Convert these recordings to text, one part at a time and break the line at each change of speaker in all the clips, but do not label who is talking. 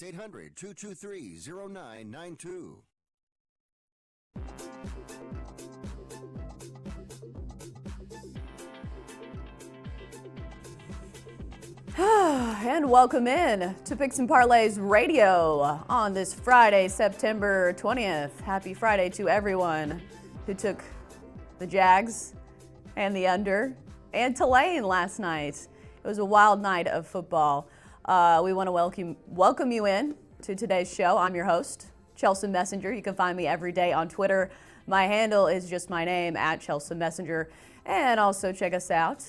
That's 800-223-0992.
And welcome in to Picks and Parlays Radio on this Friday, September 20th. Happy Friday to everyone who took the Jags and the under and Tulane last night. It was a wild night of football. We want to welcome you in to today's show. I'm your host, Chelsa Messinger. You can find me every day on Twitter. My handle is just my name, @Chelsa Messinger. And also check us out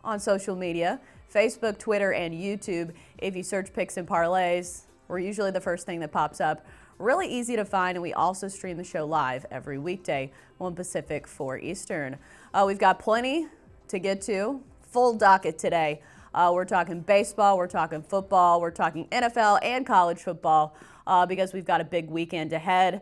on social media, Facebook, Twitter, and YouTube. If you search Picks and Parlays, we're usually the first thing that pops up. Really easy to find, and we also stream the show live every weekday, 1 Pacific, 4 Eastern. We've got plenty to get to. Full docket today. We're talking baseball, we're talking football, we're talking NFL and college football because we've got a big weekend ahead.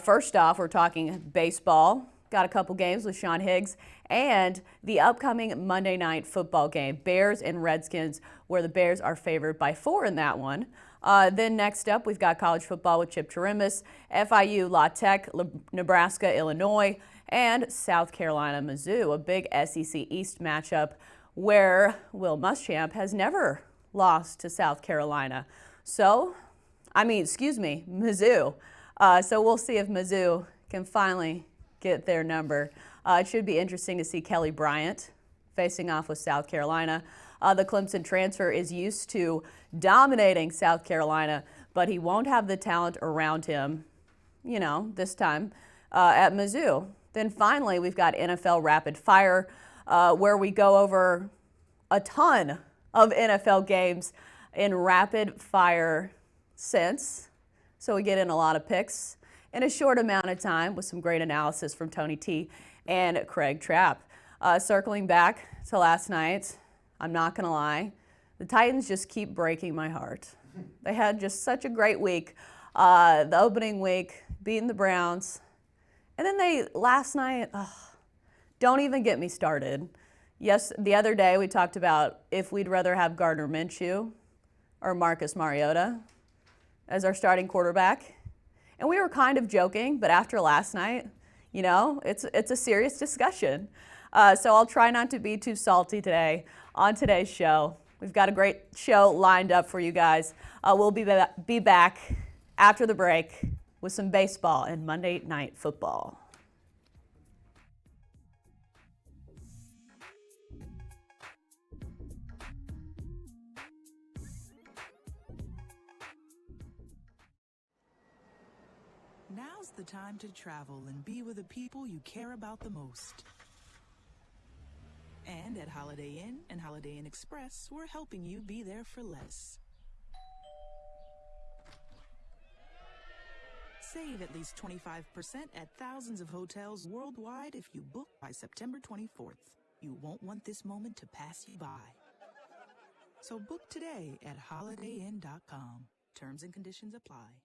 First off, we're talking baseball. Got a couple games with Sean Higgs and the upcoming Monday night football game, Bears and Redskins, where the Bears are favored by 4 in that one. Then next up, we've got college football with Chip Chirimbus, FIU, La Tech, Nebraska, Illinois, and South Carolina, Mizzou, a big SEC East matchup where Will Muschamp has never lost to South Carolina. Mizzou. So we'll see if Mizzou can finally get their number. It should be interesting to see Kelly Bryant facing off with South Carolina. The Clemson transfer is used to dominating South Carolina, but he won't have the talent around him, this time at Mizzou. Then finally, we've got NFL Rapid Fire, where we go over a ton of NFL games in rapid fire sense. So we get in a lot of picks in a short amount of time with some great analysis from Tony T and Craig Trapp. Circling back to last night, I'm not going to lie, the Titans just keep breaking my heart. They had just such a great week. The opening week, beating the Browns. And then last night, don't even get me started. Yes, the other day we talked about if we'd rather have Gardner Minshew or Marcus Mariota as our starting quarterback. And we were kind of joking, but after last night, it's a serious discussion. So I'll try not to be too salty today on today's show. We've got a great show lined up for you guys. We'll be back after the break with some baseball and Monday Night Football.
Now's the time to travel and be with the people you care about the most. And at Holiday Inn and Holiday Inn Express, we're helping you be there for less. Save at least 25% at thousands of hotels worldwide if you book by September 24th. You won't want this moment to pass you by. So book today at holidayinn.com. Terms and conditions apply.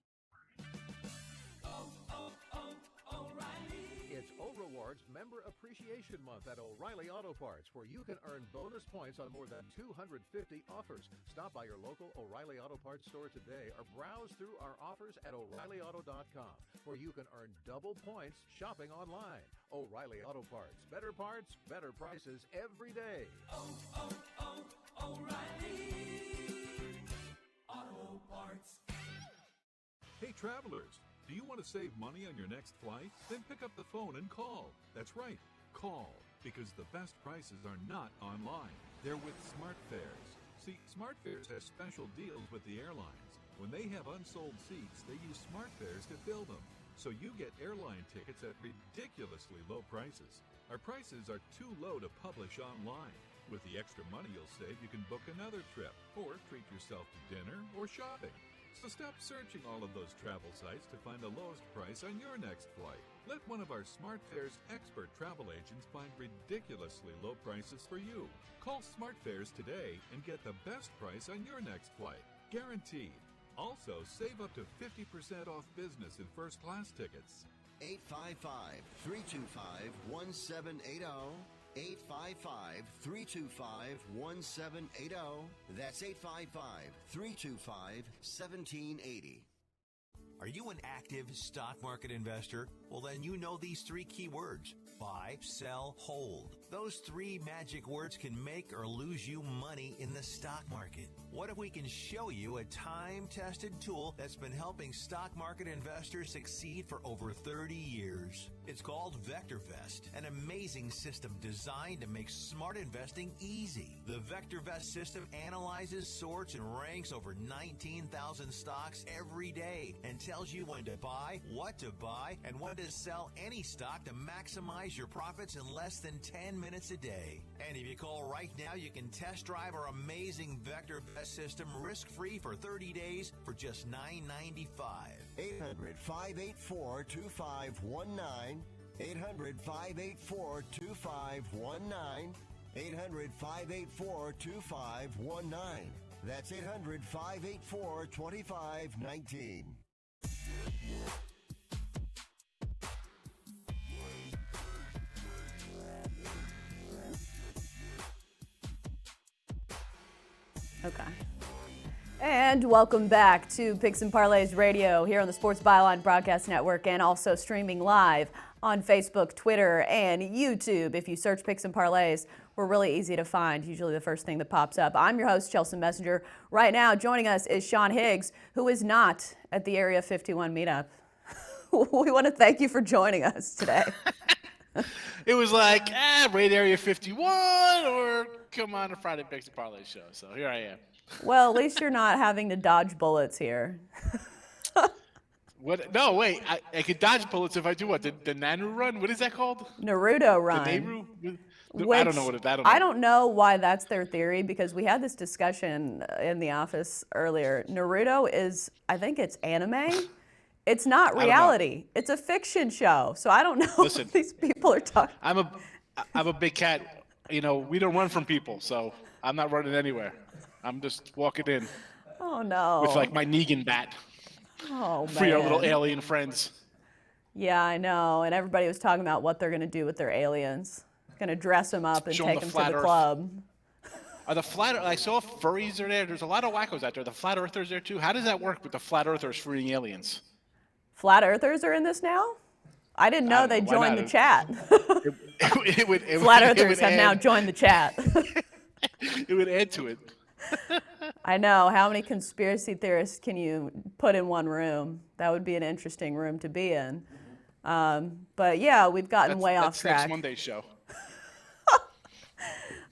It's O'Rewards Member Appreciation Month at O'Reilly Auto Parts, where you can earn bonus points on more than 250 offers. Stop by your local O'Reilly Auto Parts store today or browse through our offers at O'ReillyAuto.com, where you can earn double points shopping online. O'Reilly Auto Parts. Better prices every day.
O'Reilly Auto Parts.
Hey, travelers. Do you want to save money on your next flight? Then pick up the phone and call. That's right, call, because the best prices are not online. They're with SmartFares. See, SmartFares has special deals with the airlines. When they have unsold seats, they use SmartFares to fill them. So you get airline tickets at ridiculously low prices. Our prices are too low to publish online. With the extra money you'll save, you can book another trip or treat yourself to dinner or shopping. So stop searching all of those travel sites to find the lowest price on your next flight. Let one of our SmartFares expert travel agents find ridiculously low prices for you. Call SmartFares today and get the best price on your next flight. Guaranteed. Also, save up to 50% off business and first-class tickets.
855-325-1780. 855-325-1780. That's 855-325-1780.
Are you an active stock market investor? Well, then you know these three key words: buy, sell, hold. Those three magic words can make or lose you money in the stock market. What if we can show you a time-tested tool that's been helping stock market investors succeed for over 30 years? It's called VectorVest, an amazing system designed to make smart investing easy. The VectorVest system analyzes, sorts, and ranks over 19,000 stocks every day and tells you when to buy, what to buy, and when to sell any stock to maximize your profits in less than 10 minutes a day. And if you call right now, you can test drive our amazing VectorVest system risk-free for 30 days for just $9.95.
800-584-2519. 800-584-2519. 800-584-2519. That's 800-584-2519.
Okay. And welcome back to Picks and Parlays Radio here on the Sports Byline Broadcast Network, and also streaming live on Facebook, Twitter, and YouTube. If you search Picks and Parlays, we're really easy to find, usually the first thing that pops up. I'm your host, Chelsa Messinger. Right now, joining us is Sean Higgs, who is not at the Area 51 meetup. We want to thank you for joining us today.
It was like, raid Area 51 or come on to Friday Picks and Parlay show. So here I am.
Well, at least you're not having to dodge bullets here.
What? No, wait. I could dodge bullets if I do what? The Nanu run? What is that called?
Naruto run.
The Nehru?
Which,
I don't know what it is.
I don't know why that's their theory, because we had this discussion in the office earlier. Naruto is, I think it's anime. It's not reality. It's a fiction show. So I don't know what these people are talking.
I'm a big cat. You know, we don't run from people, so I'm not running anywhere. I'm just walking in.
Oh no.
With like my Negan bat.
Oh man.
For your little alien friends.
Yeah, I know. And everybody was talking about what they're going to do with their aliens. Going to dress them up and take them to the club.
Are the flat? I saw furries are there. There's a lot of wackos out there. The flat earthers there too. How does that work with the flat earthers freeing aliens?
Flat earthers are in this now? I didn't know they joined the chat. Flat earthers have now joined the chat.
It would add to it.
I know. How many conspiracy theorists can you put in one room? That would be an interesting room to be in. But yeah, we've gotten way off track.
That's next Monday's show.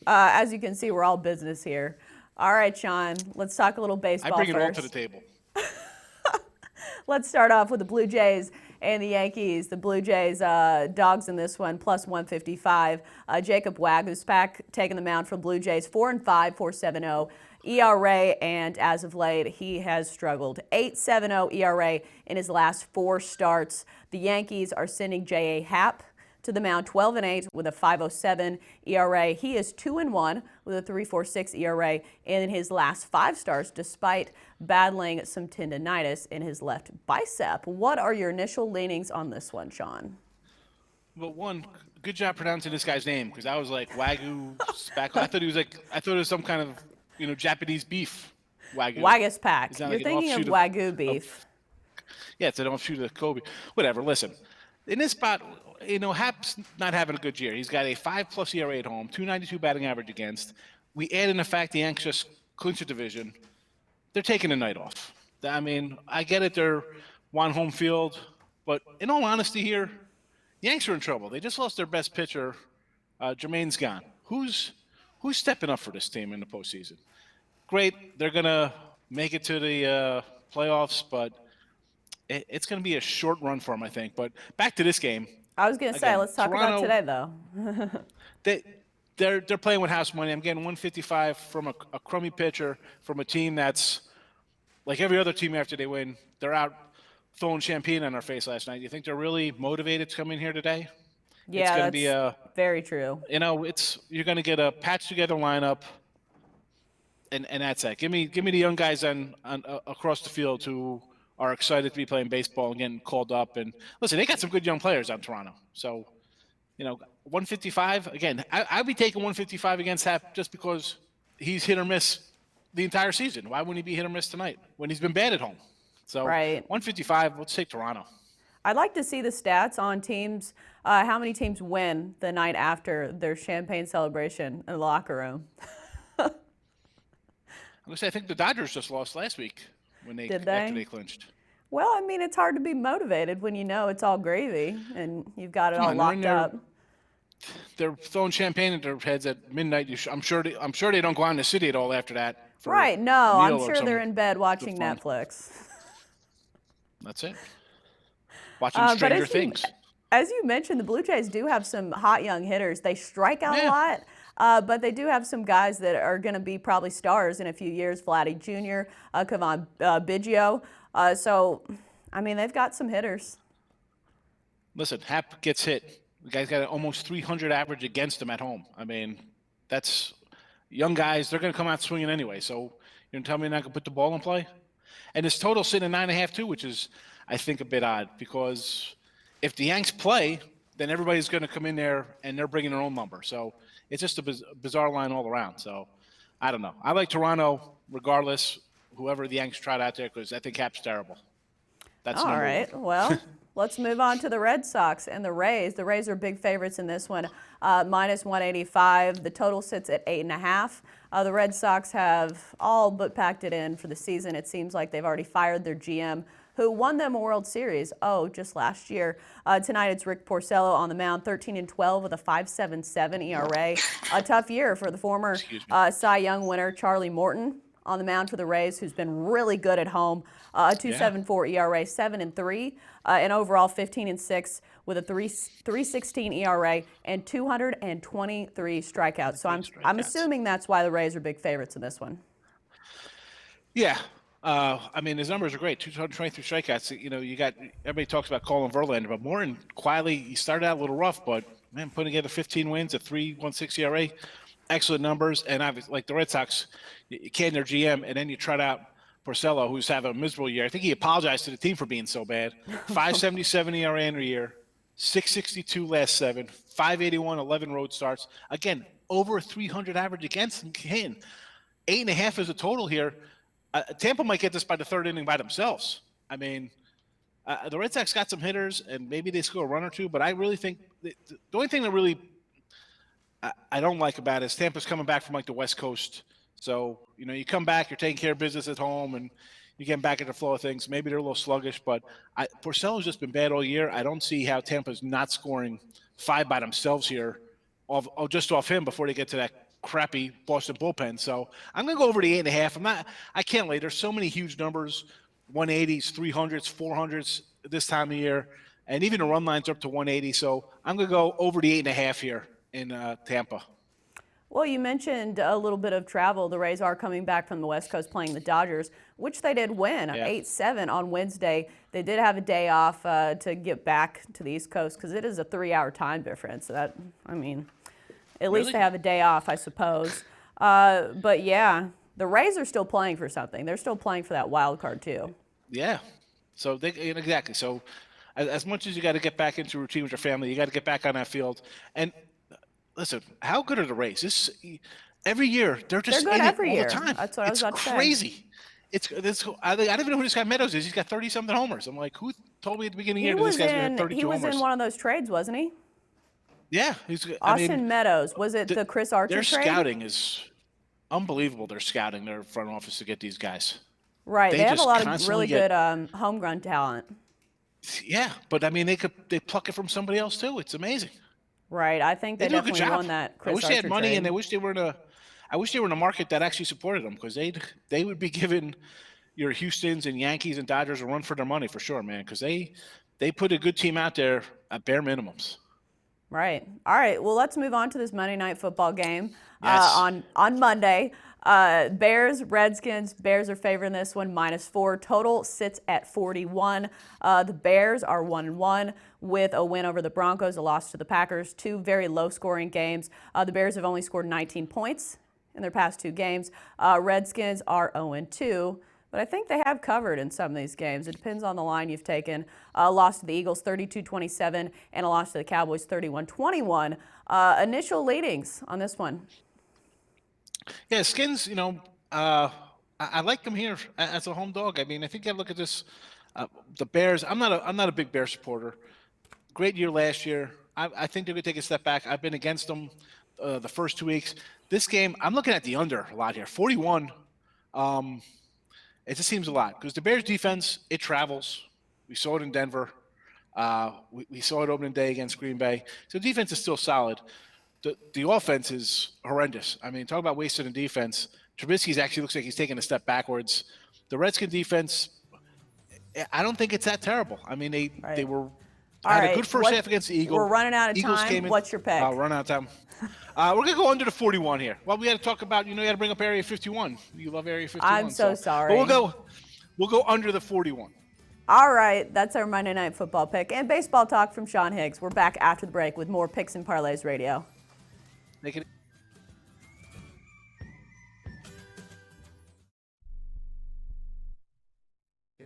As you can see, we're all business here. All right, Sean, let's talk a little baseball first.
I bring it all to the table.
Let's start off with the Blue Jays and the Yankees. The Blue Jays dogs in this one, plus 155. Jacob Waguespack taking the mound for Blue Jays, 4-5, 4.70 ERA, and as of late, he has struggled. 8.70 ERA in his last 4 starts. The Yankees are sending J.A. Happ to the mound, 12-8 with a 5.07 ERA. He is 2-1 with a 3.46 ERA in his last 5 starts, despite battling some tendonitis in his left bicep. What are your initial leanings on this one, Sean?
Well, one, good job pronouncing this guy's name, because I was like Wagyu Spack. I thought it was some kind of Japanese beef. Wagyu.
Waguespack. You're thinking of Wagyu beef.
Yeah, it's an offshoot of Kobe. Whatever. Listen, in this spot, Happ's not having a good year. He's got a 5+ ERA at home, 2.92 batting average against. We add in the fact the Yanks just clinched the division. They're taking the night off. I mean, I get it. They're on home field, but in all honesty here, the Yanks are in trouble. They just lost their best pitcher. Jermaine's gone. Who's stepping up for this team in the postseason? Great. They're going to make it to the playoffs, but it's going to be a short run for them, I think. But back to this game.
I was going to say, let's talk about today, though.
They're playing with house money. I'm getting 155 from a crummy pitcher, from a team that's like every other team after they win. They're out throwing champagne on our face last night. You think they're really motivated to come in here today?
Yeah, that's very true.
You're going to get a patched together lineup, and that's it. Give me the young guys on across the field who are excited to be playing baseball and getting called up. And listen, they got some good young players on Toronto. So, 155, again, I'd be taking 155 against Hap just because he's hit or miss the entire season. Why wouldn't he be hit or miss tonight when he's been bad at home? So
Right.
155, let's take Toronto.
I'd like to see the stats on teams, how many teams win the night after their champagne celebration in the locker room.
I'm going to say I think the Dodgers just lost last week after they clinched.
Well, I mean, it's hard to be motivated when you know it's all gravy and you've got it all locked up.
They're throwing champagne at their heads at midnight. I'm sure they don't go out in the city at all after that.
Right, no, I'm sure they're in bed watching Netflix.
That's it. Watching Stranger Things.
As you mentioned, the Blue Jays do have some hot young hitters. They strike out a lot, but they do have some guys that are going to be probably stars in a few years. Vladdy Jr., Kevon Biggio. So, I mean, they've got some hitters.
Listen, Hap gets hit. The guy's got almost 300 average against him at home. I mean, that's young guys. They're going to come out swinging anyway. So you're going to tell me they're not going to put the ball in play? And his total sitting at 9.5 too, which is, I think, a bit odd because if the Yanks play, then everybody's going to come in there and they're bringing their own number. So it's just a bizarre line all around. So I don't know. I like Toronto regardless, whoever the Yanks tried out there, because I think Hap's terrible. That's
all right. Well, let's move on to the Red Sox and the Rays. The Rays are big favorites in this one, minus 185. The total sits at 8.5. The Red Sox have all but packed it in for the season. It seems like they've already fired their GM, who won them a World Series, just last year. Tonight it's Rick Porcello on the mound, 13-12 with a 5.77 ERA. A tough year for the former Cy Young winner, Charlie Morton, on the mound for the Rays, who's been really good at home. A 2.74 ERA, 7-3, and overall 15-6 with a 3.16 ERA and 223 strikeouts. So I'm assuming that's why the Rays are big favorites in this one.
Yeah. I mean, his numbers are great. 223 strikeouts. You know, everybody talks about Colin Verlander, but Morton quietly, he started out a little rough, but man, putting together 15 wins, a 3.16 ERA, excellent numbers. And obviously, like the Red Sox, you can their GM, and then you trot out Porcello, who's having a miserable year. I think he apologized to the team for being so bad. 5.77 ERA in a year, 6.62 last 7, 5.81, 11 road starts. Again, over 300 average against him. 8.5 is a total here. Tampa might get this by the third inning by themselves. I mean, the Red Sox got some hitters, and maybe they score a run or two, but I really think the only thing that really I don't like about it is Tampa's coming back from like the West Coast. So, you know, you come back, you're taking care of business at home, and you get back into the flow of things. Maybe they're a little sluggish, but Porcello's just been bad all year. I don't see how Tampa's not scoring 5 by themselves here, just off him before they get to that crappy Boston bullpen. So I'm going to go over the 8.5. I can't lay. There's so many huge numbers, 180s, 300s, 400s this time of year, and even the run lines are up to 180. So I'm going to go over the 8.5 here in Tampa.
Well, you mentioned a little bit of travel. The Rays are coming back from the West Coast playing the Dodgers, which they did win 8-7 on Wednesday. They did have a day off to get back to the East Coast because it is a 3-hour time difference. So that, I mean, at least they have a day off, I suppose. But yeah, the Rays are still playing for something. They're still playing for that wild card too.
Yeah. So exactly. So as much as you got to get back into routine with your family, you got to get back on that field. And listen, how good are the Rays? Every year they're just
good
in
every
it all
year.
the time.
That's what I was about to say.
It's crazy. I don't even know who this guy Meadows is. He's got 30-something homers. I'm like, who told me at the beginning of the year that this guy's going to have 32 homers?
He was in one of those trades, wasn't he?
Yeah.
Austin Meadows. Was it the Chris Archer
trade? Their
trade?
scouting is unbelievable. They're scouting their front office to get these guys.
Right. They have a lot of really good homegrown talent.
Yeah, but I mean, they pluck it from somebody else too. It's amazing.
Right. I think they definitely won that Chris Archer
I wish they had money,
trade.
and I wish they were in a market that actually supported them, because they would be giving your Houstons and Yankees and Dodgers a run for their money for sure, man, because they put a good team out there at bare minimums.
Right. All right. Well, let's move on to this Monday Night Football game
Yes.
on Monday. Bears, Redskins. Bears are favoring this one, -4. Total sits at 41. The Bears are 1-1 with a win over the Broncos, a loss to the Packers. 2 very low-scoring games. The Bears have only scored 19 points in their past 2 games. Redskins are 0-2 But I think they have covered in some of these games. It depends on the line you've taken. A loss to the Eagles 32-27 and a loss to the Cowboys 31-21. Initial leadings on this one.
Yeah, Skins, I like them here as a home dog. I mean, I think you look at this, the Bears. I'm not a big Bear supporter. Great year last year. I think they're going to take a step back. I've been against them the first 2 weeks. This game, I'm looking at the under a lot here. 41. It just seems a lot because the Bears defense, it travels. We saw it in Denver. We saw it opening day against Green Bay. So defense is still solid. The offense is horrendous. I mean, talk about wasted in defense. Trubisky's actually looks like he's taking a step backwards. The Redskins defense, I don't think it's that terrible. I mean, they had a good first half against the Eagles.
We're running out of
Eagles
time. What's your pick?
Run out of time. We're going to go under the 41 here. Well, we had to talk about, you had to bring up Area 51. You love Area 51.
I'm so sorry.
But we'll go under the 41.
All right, that's our Monday Night Football pick and baseball talk from Sean Higgs. We're back after the break with more Picks and Parlays Radio.
It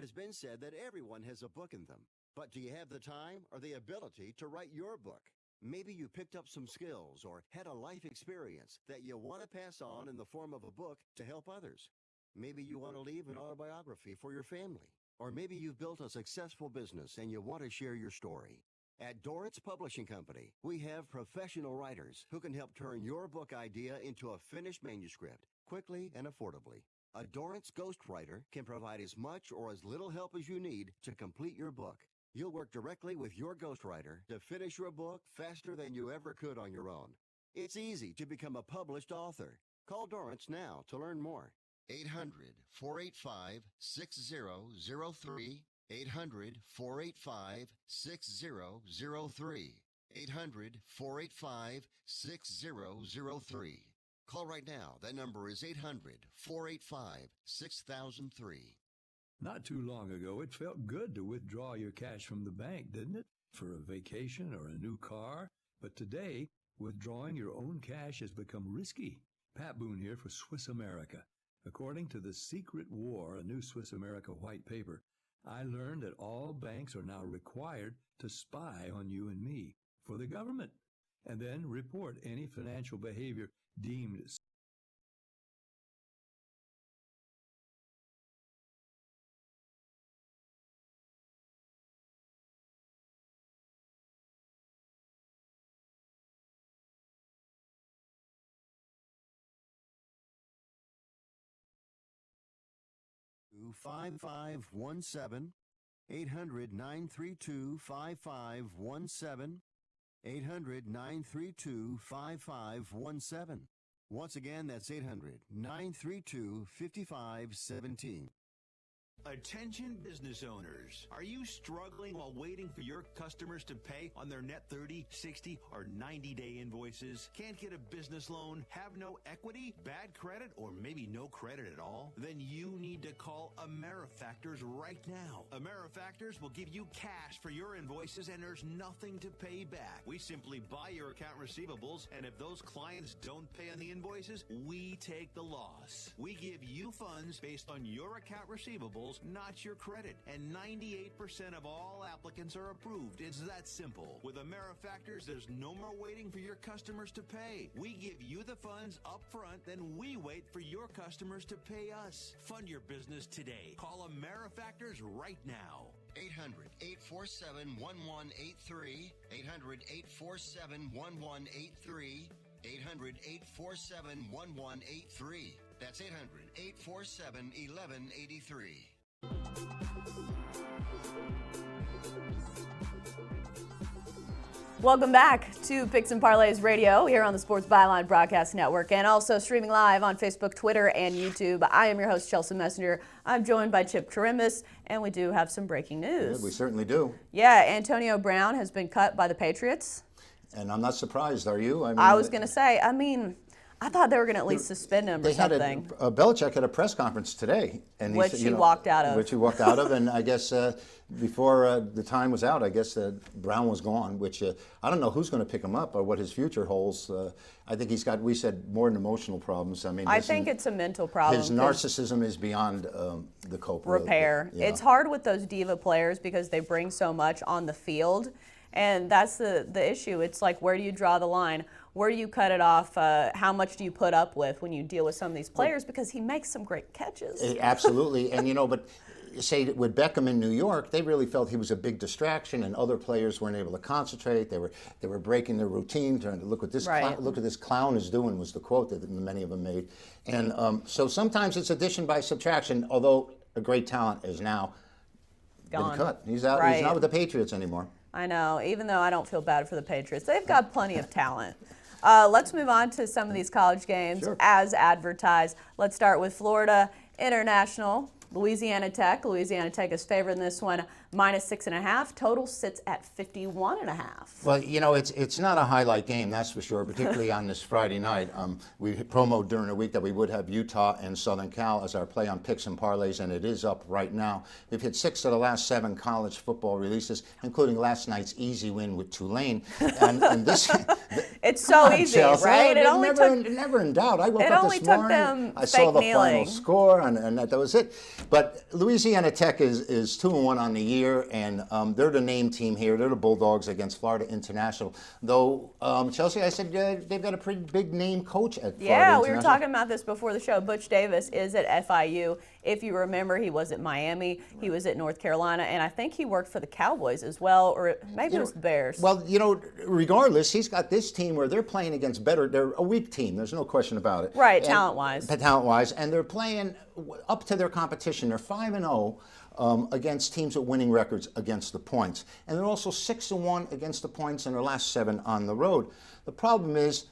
has been said that everyone has a book in them. But do you have the time or the ability to write your book? Maybe you picked up some skills or had a life experience that you want to pass on in the form of a book to help others. Maybe you want to leave an autobiography for your family. Or maybe you've built a successful business and you want to share your story. At Dorrance Publishing Company, we have professional writers who can help turn your book idea into a finished manuscript quickly and affordably. A Dorrance ghostwriter can provide as much or as little help as you need to complete your book. You'll work directly with your ghostwriter to finish your book faster than you ever could on your own. It's easy to become a published author. Call Dorrance now to learn more. 800-485-6003. 800-485-6003. 800-485-6003. Call right now. That number is 800-485-6003.
Not too long ago, it felt good to withdraw your cash from the bank, didn't it? For a vacation or a new car. But today, withdrawing your own cash has become risky. Pat Boone here for Swiss America. According to The Secret War, a new Swiss America white paper, I learned that all banks are now required to spy on you and me for the government, and then report any financial behavior deemed
to 5517. 800-932-5517. 800-932-5517. Once again, that's 800-932-5517.
Attention business owners. Are you struggling while waiting for your customers to pay on their net 30, 60, or 90-day invoices? Can't get a business loan? Have no equity? Bad credit? Or maybe no credit at all? Then you need to call AmeriFactors right now. AmeriFactors will give you cash for your invoices and there's nothing to pay back. We simply buy your account receivables, and if those clients don't pay on the invoices, we take the loss. We give you funds based on your account receivables, not your credit, and 98% of all applicants are approved. It's that simple. With AmeriFactors, there's no more waiting for your customers to pay. We give you the funds up front, then we wait for your customers to pay us. Fund your business today. Call AmeriFactors right now.
800-847-1183. 800-847-1183. 800-847-1183. That's 800-847-1183.
Welcome back to Picks and Parlays Radio here on the Sports Byline Broadcast Network and also streaming live on Facebook, Twitter, and YouTube. I am your host, Chelsa Messinger. I'm joined by Chip Karimbas, and we do have some breaking news.
Yeah, we certainly do.
Yeah, Antonio Brown has been cut by the Patriots.
And I'm not surprised, are you?
I was going to say, I thought they were going to at least suspend him or something.
Belichick had a press conference today, and
which he walked out of.
Which he walked out of, and I guess before the time was out, I guess Brown was gone. Which I don't know who's going to pick him up or what his future holds. I think he's got, we said, more than emotional problems. I mean,
I think it's a mental problem.
His narcissism is beyond the cope.
Repair.
Yeah.
It's hard with those diva players because they bring so much on the field, and that's the issue. It's like, where do you draw the line? Where do you cut it off? How much do you put up with when you deal with some of these players? Because he makes some great catches.
Absolutely. And, but say with Beckham in New York, they really felt he was a big distraction, and other players weren't able to concentrate. They were breaking their routine, trying to look what this clown is doing was the quote that many of them made. And so sometimes it's addition by subtraction, although a great talent is now been cut. He's out. He's not with the Patriots anymore.
I know, even though I don't feel bad for the Patriots. They've got plenty of talent. Let's move on to some of these college games as advertised. Let's start with Florida International, Louisiana Tech. Louisiana Tech is favored in this one, -6.5. Total sits at 51.5.
Well, it's not a highlight game, that's for sure, particularly on this Friday night. We promoted during the week that we would have Utah and Southern Cal as our play on picks and parlays, and it is up right now. We've hit 6 of the last 7 college football releases, including last night's easy win with Tulane. And this,
it's so easy,
Chelsea,
right? It only
never in doubt. I woke up this morning, I saw the final score, and that was it. But Louisiana Tech is 2-1 on the year. And they're the name team here. They're the Bulldogs against Florida International. Though, Chelsea, I said they've got a pretty big name coach at Florida International.
Yeah, we were talking about this before the show. Butch Davis is at FIU. If you remember, he was at Miami. He was at North Carolina. And I think he worked for the Cowboys as well, or maybe it was the Bears.
Well, regardless, he's got this team where they're playing against they're a weak team. There's no question about it.
Right, talent-wise.
Talent-wise. And they're playing up to their competition. They're 5-0. Against teams with winning records against the points. And they're also 6-1 against the points in their last 7 on the road. The problem is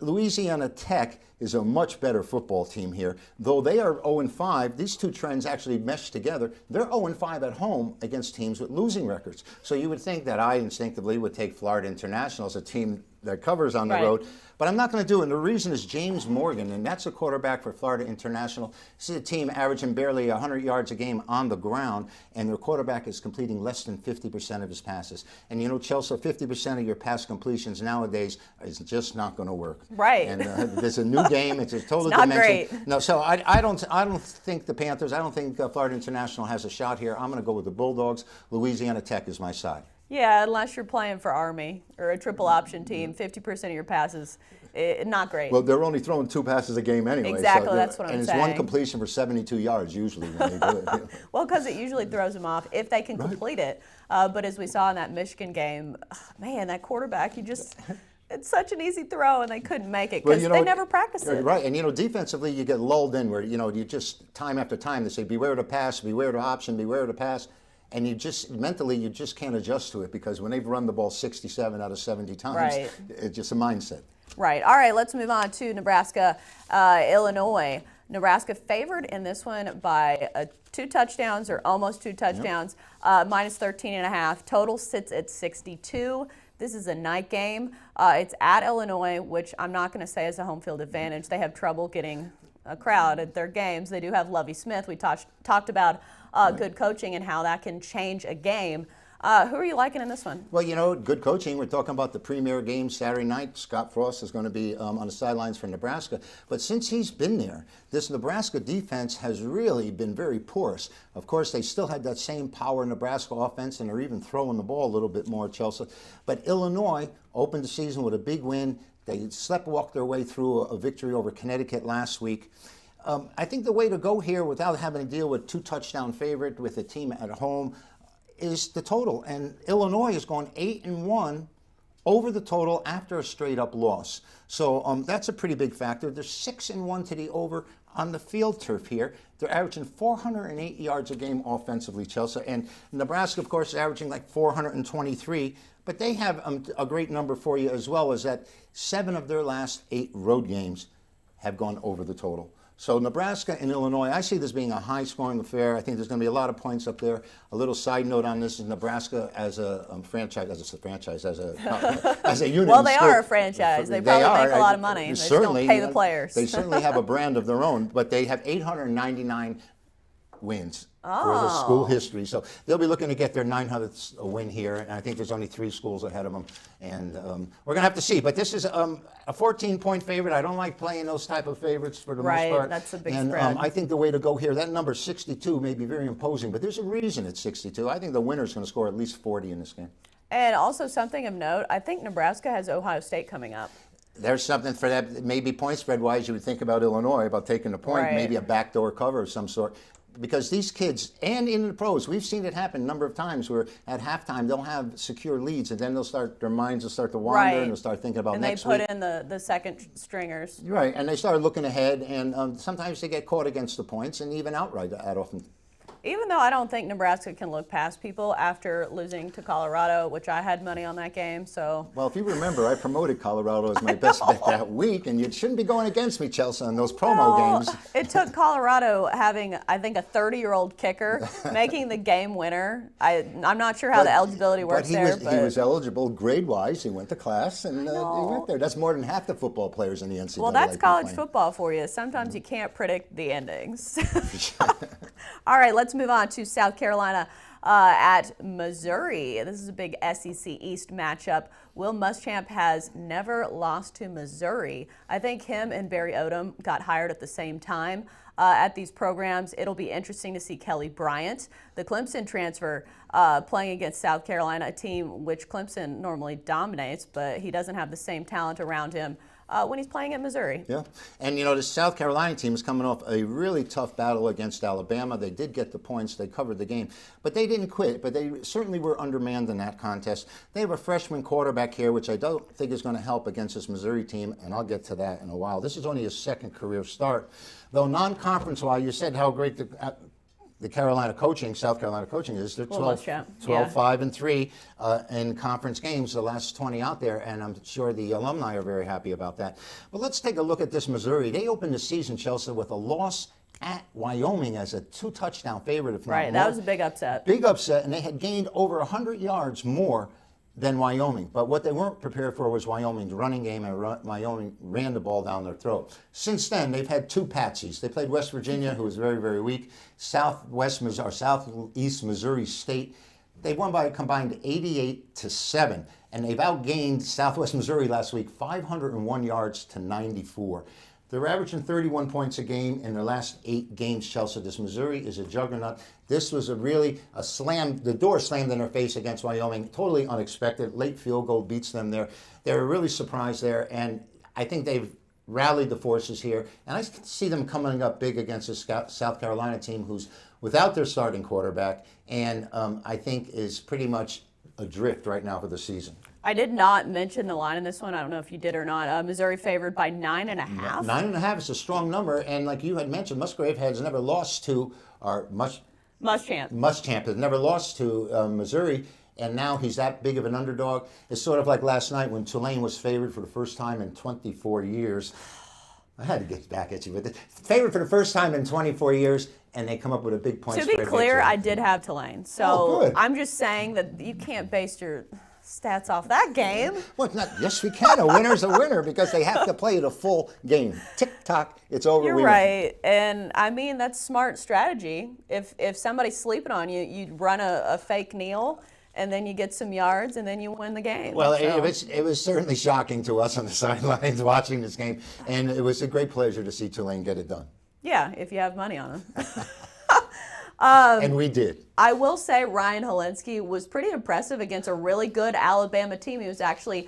Louisiana Tech is a much better football team here. Though they are 0-5, these two trends actually mesh together. They're 0-5 at home against teams with losing records. So you would think that I instinctively would take Florida International as a team that covers on the road. But I'm not going to do it. And the reason is James Morgan, and that's a quarterback for Florida International. This is a team averaging barely 100 yards a game on the ground, and their quarterback is completing less than 50% of his passes. And Chelsea, 50% of your pass completions nowadays is just not going to work.
Right.
And there's a new game. It's a total
it's not
dimension.
Great.
No, so I don't think the Panthers. I don't think Florida International has a shot here. I'm going to go with the Bulldogs. Louisiana Tech is my side.
Yeah, unless you're playing for Army or a triple option team, 50% of your passes, not great.
Well, they're only throwing 2 passes a game anyway.
Exactly,
so
that's what I'm saying.
And it's 1 completion for 72 yards usually when they do it.
Well, because it usually throws them off if they can complete it. But as we saw in that Michigan game, man, that quarterback, it's such an easy throw, and they couldn't make it because they never practiced it.
Right, and defensively you get lulled in where, you just time after time they say, beware the pass, beware the option, beware the pass. And you just can't adjust to it because when they've run the ball 67 out of 70 times, it's just a mindset.
Right. All right, let's move on to Nebraska, Illinois. Nebraska favored in this one by 2 touchdowns or almost 2 touchdowns, -13.5. Total sits at 62. This is a night game. It's at Illinois, which I'm not going to say is a home field advantage. They have trouble getting a crowd at their games. They do have Lovie Smith. We talked about good coaching and how that can change a game. Who are you liking in this one?
Well, good coaching. We're talking about the premier game Saturday night. Scott Frost is going to be on the sidelines for Nebraska. But since he's been there, this Nebraska defense has really been very porous. Of course, they still had that same power Nebraska offense, and they're even throwing the ball a little bit more, Chelsea. But Illinois opened the season with a big win. They sleptwalked their way through a victory over Connecticut last week. I think the way to go here without having to deal with 2-touchdown favorite with a team at home is the total. And Illinois is going 8-1 over the total after a straight-up loss. So that's a pretty big factor. They're 6-1 to the over on the field turf here. They're averaging 408 yards a game offensively, Chelsea. And Nebraska, of course, is averaging like 423. But they have a great number for you as well, is that 7 of their last 8 road games have gone over the total. So Nebraska and Illinois, I see this being a high-scoring affair. I think there's going to be a lot of points up there. A little side note on this is Nebraska as a franchise, as a unit.
Well, they are a franchise. They probably make a lot of money. They
Certainly,
just don't pay the players.
They certainly have a brand of their own, but they have 899 wins for the school history. So they'll be looking to get their 900th win here, and I think there's only 3 schools ahead of them. And we're going to have to see. But this is a 14-point favorite. I don't like playing those type of favorites for the most part.
Right, that's a big
and,
spread.
I think the way to go here, that number 62 may be very imposing, but there's a reason it's 62. I think the winner's going to score at least 40 in this game.
And also something of note, I think Nebraska has Ohio State coming up.
There's something for that. Maybe point spread wise, you would think about Illinois, about taking the point,
Right.
maybe a backdoor cover of some sort. Because these kids, and in the pros, we've seen it happen a number of times where at halftime they'll have secure leads and then their minds will start to wander
Right.
and they'll start thinking about
And
next
they put
week.
in the second stringers.
Right, and they start looking ahead, and sometimes they get caught against the points and even outright that often.
Even though I don't think Nebraska can look past people after losing to Colorado, which I had money on that game, so.
Well, if you remember, I promoted Colorado as my best bet that week, and you shouldn't be going against me, Chelsa, in those promo games.
It took Colorado having, I think, a 30-year-old kicker making the game winner. I'm not sure how the eligibility works there.
But he was eligible grade-wise. He went to class, and he went there. That's more than half the football players in the NCAA.
Well, that's college football for you. Sometimes you can't predict the endings. All right, let's move on to South Carolina at Missouri. This is a big SEC East matchup. Will Muschamp has never lost to Missouri. I think him and Barry Odom got hired at the same time at these programs. It'll be interesting to see Kelly Bryant, the Clemson transfer, playing against South Carolina, a team which Clemson normally dominates, but he doesn't have the same talent around him when he's playing at Missouri.
Yeah, and the South Carolina team is coming off a really tough battle against Alabama. They did get the points, they covered the game, but they didn't quit. But they certainly were undermanned in that contest. They have a freshman quarterback here, which I don't think is going to help against this Missouri team, and I'll get to that in a while. This is only his second career start. Though non-conference-wise, you said how great the South Carolina coaching is. They're 12-5-3 in conference games, the last 20 out there, and I'm sure the alumni are very happy about that. But let's take a look at this Missouri. They opened the season, Chelsa, with a loss at Wyoming as a 2-touchdown favorite. If not
Right,
more.
that was a big upset.
Big upset, and they had gained over 100 yards more than Wyoming. But what they weren't prepared for was Wyoming's running game, and Wyoming ran the ball down their throat. Since then, they've had 2 patsies. They played West Virginia, who was very, very weak, Southeast Missouri State. They won by a combined 88-7, and they've outgained Southwest Missouri last week 501 yards to 94. They're averaging 31 points a game in their last 8 games, Chelsa. This Missouri is a juggernaut. This was a slam. The door slammed in their face against Wyoming. Totally unexpected. Late field goal beats them there. They were really surprised there, and I think they've rallied the forces here. And I see them coming up big against this South Carolina team who's without their starting quarterback, and I think is pretty much adrift right now for the season.
I did not mention the line in this one. I don't know if you did or not. Missouri favored by 9.5.
9.5 is a strong number, and like you had mentioned, Musgrave has never lost to, or Muschamp has never lost to Missouri, and now he's that big of an underdog. It's sort of like last night when Tulane was favored for the first time in 24 years. I had to get back at you with it. Favored for the first time in 24 years, and they come up with a big point.
To be clear, I did have Tulane, so I'm just saying that you can't base your stats off that game.
Well, it's not. Yes, we can. A winner's a winner because they have to play the full game. Tick-tock, it's over.
You're right. And, I mean, that's smart strategy. If somebody's sleeping on you, you run a fake kneel, and then you get some yards, and then you win the game.
Well, it was certainly shocking to us on the sidelines watching this game, and it was a great pleasure to see Tulane get it done.
Yeah, if you have money on them.
And we did.
I will say Ryan Helinski was pretty impressive against a really good Alabama team. He was actually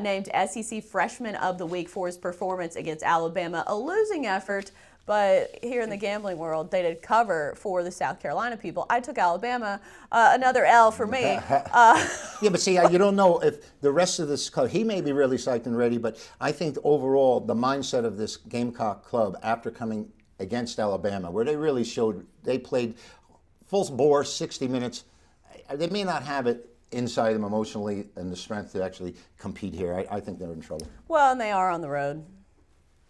named SEC Freshman of the Week for his performance against Alabama, a losing effort. But here in the gambling world, they did cover for the South Carolina people. I took Alabama, another L for me.
Yeah, but see, you don't know if the rest of this club, he may be really psyched and ready, but I think overall the mindset of this Gamecock club after coming against Alabama, where they really showed, they played full bore 60 minutes. They may not have it inside them emotionally and the strength to actually compete here. I think they're in trouble.
Well, and they are on the road.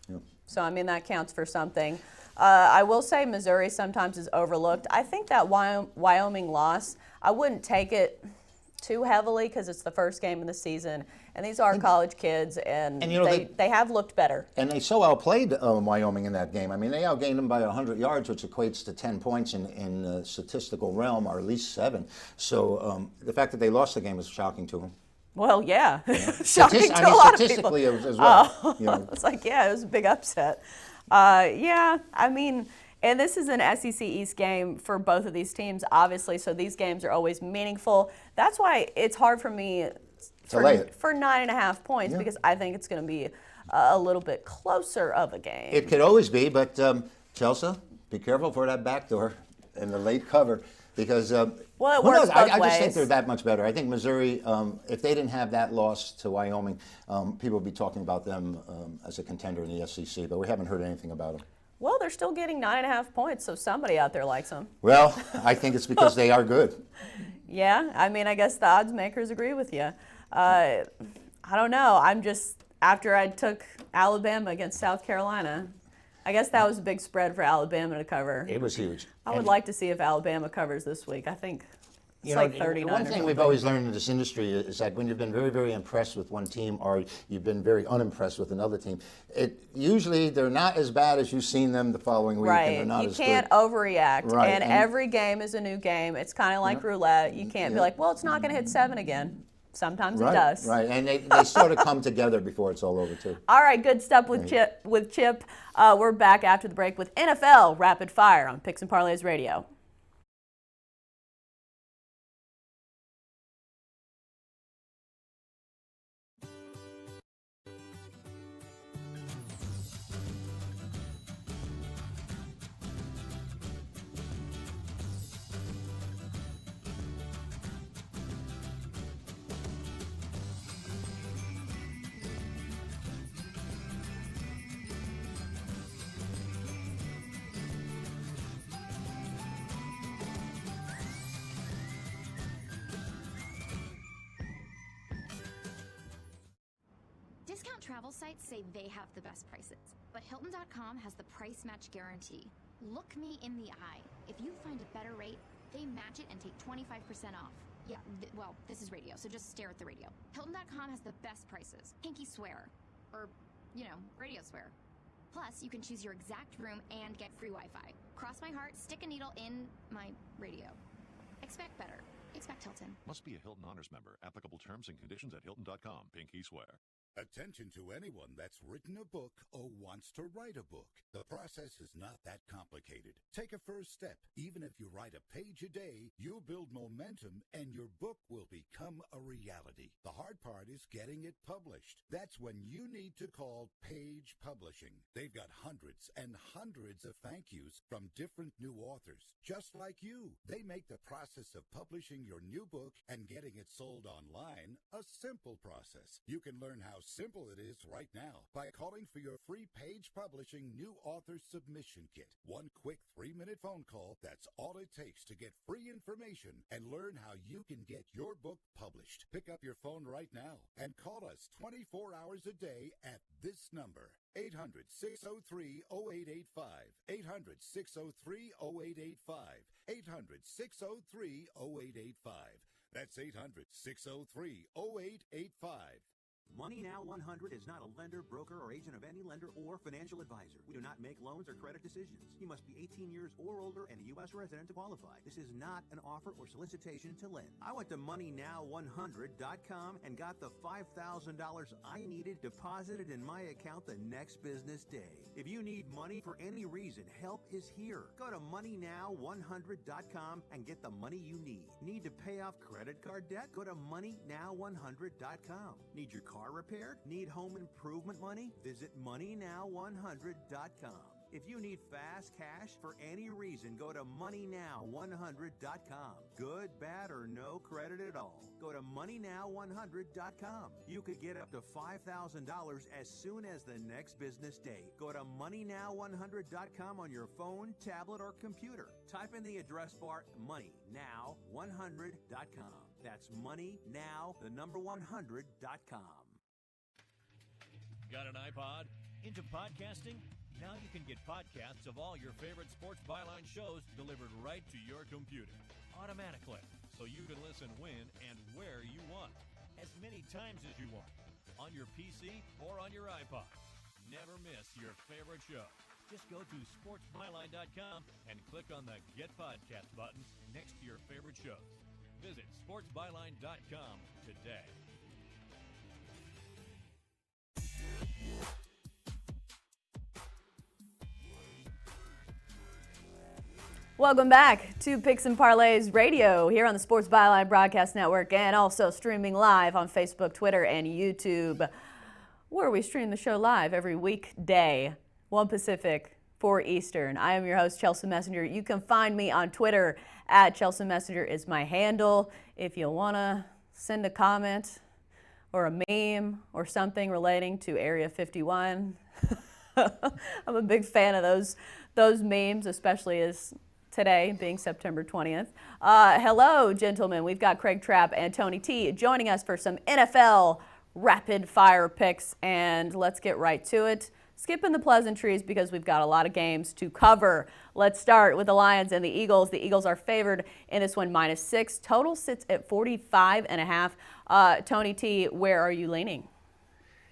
Yeah.
So, I mean, that counts for something. I will say Missouri sometimes is overlooked. I think that Wyoming loss, I wouldn't take it too heavily because it's the first game of the season, and these are college kids, and they have looked better.
And they so outplayed Wyoming in that game. I mean, they outgained them by 100 yards, which equates to 10 points in the statistical realm, or at least 7. So the fact that they lost the game was shocking to them.
Well, yeah, shocking to a lot of people.
Statistically, as well. You know.
It's like, yeah, it was a big upset. Yeah, I mean, and this is an SEC East game for both of these teams, obviously, so these games are always meaningful. That's why it's hard for me for 9.5 points, because I think it's going to be a little bit closer of a game.
It could always be, but Chelsa, be careful for that backdoor and the late cover, because
well, it works both
I
ways.
just think they're that much better. I think Missouri, if they didn't have that loss to Wyoming, people would be talking about them as a contender in the SEC, but we haven't heard anything about them.
Well, they're still getting 9.5 points, so somebody out there likes them.
Well, I think it's because they are good.
Yeah, I mean, I guess the odds makers agree with you. I don't know. I'm just, after I took Alabama against South Carolina, I guess that was a big spread for Alabama to cover.
It was huge.
I would like to see if Alabama covers this week. I think it's like 39.
One thing we've always learned in this industry is that when you've been very, very impressed with one team, or you've been very unimpressed with another team, usually they're not as bad as you've seen them the following week.
Right.
And they're not
you
as
can't
good.
overreact.
Right.
And every game is a new game. It's kind of like roulette. You can't be like, well, it's not going to hit 7 again. Sometimes it does.
Right, and they sort of come together before it's all over, too.
All right, good stuff with Chip. We're back after the break with NFL Rapid Fire on Picks and Parlays Radio.
Discount travel sites say they have the best prices, but Hilton.com has the price match guarantee. Look me in the eye. If you find a better rate, they match it and take 25% off. Yeah, well, this is radio, so just stare at the radio. Hilton.com has the best prices. Pinky swear. Or, radio swear. Plus, you can choose your exact room and get free Wi-Fi. Cross my heart, stick a needle in my radio. Expect better. Expect Hilton.
Must be a Hilton Honors member. Applicable terms and conditions at Hilton.com. Pinky swear.
Attention to anyone that's written a book or wants to write a book. The process is not that complicated. Take a first step. Even if you write a page a day, you'll build momentum and your book will become a reality. The hard part is getting it published. That's when you need to call Page Publishing. They've got hundreds and hundreds of thank yous from different new authors, just like you. They make the process of publishing your new book and getting it sold online a simple process. You can learn how simple it is right now by calling for your free Page Publishing New Author Submission Kit. One quick 3-minute phone call, that's all it takes to get free information and learn how you can get your book published. Pick up your phone right now and call us 24 hours a day at this number. 800-603-0885. 800-603-0885. 800-603-0885. That's 800-603-0885.
Money Now 100 is not a lender, broker, or agent of any lender or financial advisor. We do not make loans or credit decisions. You must be 18 years or older and a U.S. resident to qualify. This is not an offer or solicitation to lend. I went to MoneyNow100.com and got the $5,000 I needed deposited in my account the next business day. If you need money for any reason, help is here. Go to MoneyNow100.com and get the money you need. Need to pay off credit card debt? Go to MoneyNow100.com. Need your car repaired? Need home improvement money? Visit MoneyNow100.com. If you need fast cash for any reason, go to MoneyNow100.com. Good, bad, or no credit at all. Go to MoneyNow100.com. You could get up to $5,000 as soon as the next business day. Go to MoneyNow100.com on your phone, tablet, or computer. Type in the address bar MoneyNow100.com. That's MoneyNow100.com.
Got an iPod? Into podcasting? Now you can get podcasts of all your favorite Sports Byline shows delivered right to your computer automatically, so you can listen when and where you want, as many times as you want, on your PC or on your iPod. Never miss your favorite show. Just go to sportsbyline.com and click on the Get Podcast button next to your favorite shows. Visit sportsbyline.com today.
Welcome back to Picks and Parlays Radio here on the Sports Byline Broadcast Network and also streaming live on Facebook, Twitter, and YouTube, where we stream the show live every weekday, 1 Pacific, 4 Eastern. I am your host, Chelsa Messinger. You can find me on Twitter at Chelsa Messinger is my handle. If you want to send a comment or a meme or something relating to Area 51, I'm a big fan of those memes, especially as today being September 20th. Hello, gentlemen. We've got Craig Trapp and Tony T joining us for some NFL rapid fire picks, and let's get right to it. Skipping the pleasantries because we've got a lot of games to cover. Let's start with the Lions and the Eagles. The Eagles are favored in this one -6. Total sits at 45.5. Tony T, where are you leaning?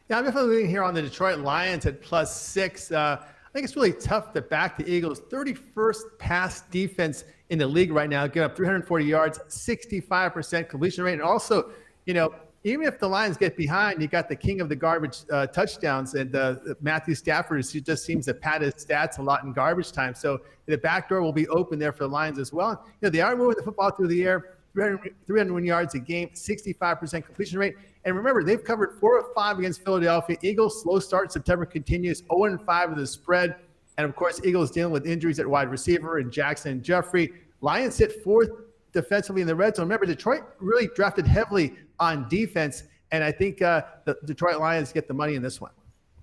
Yeah, I'm definitely leaning here on the Detroit Lions at +6. I think it's really tough to back the Eagles. 31st pass defense in the league right now, giving up 340 yards, 65% completion rate. And also, even if the Lions get behind, you got the king of the garbage touchdowns, and Matthew Stafford just seems to pad his stats a lot in garbage time. So the back door will be open there for the Lions as well. They are moving the football through the air, 301 yards a game, 65% completion rate. And remember, they've covered 4 of 5 against Philadelphia. Eagles, slow start. September continues, 0-5 of the spread. And, of course, Eagles dealing with injuries at wide receiver and Jackson and Jeffrey. Lions sit 4th defensively in the red zone. Remember, Detroit really drafted heavily on defense, and I think the Detroit Lions get the money in this one.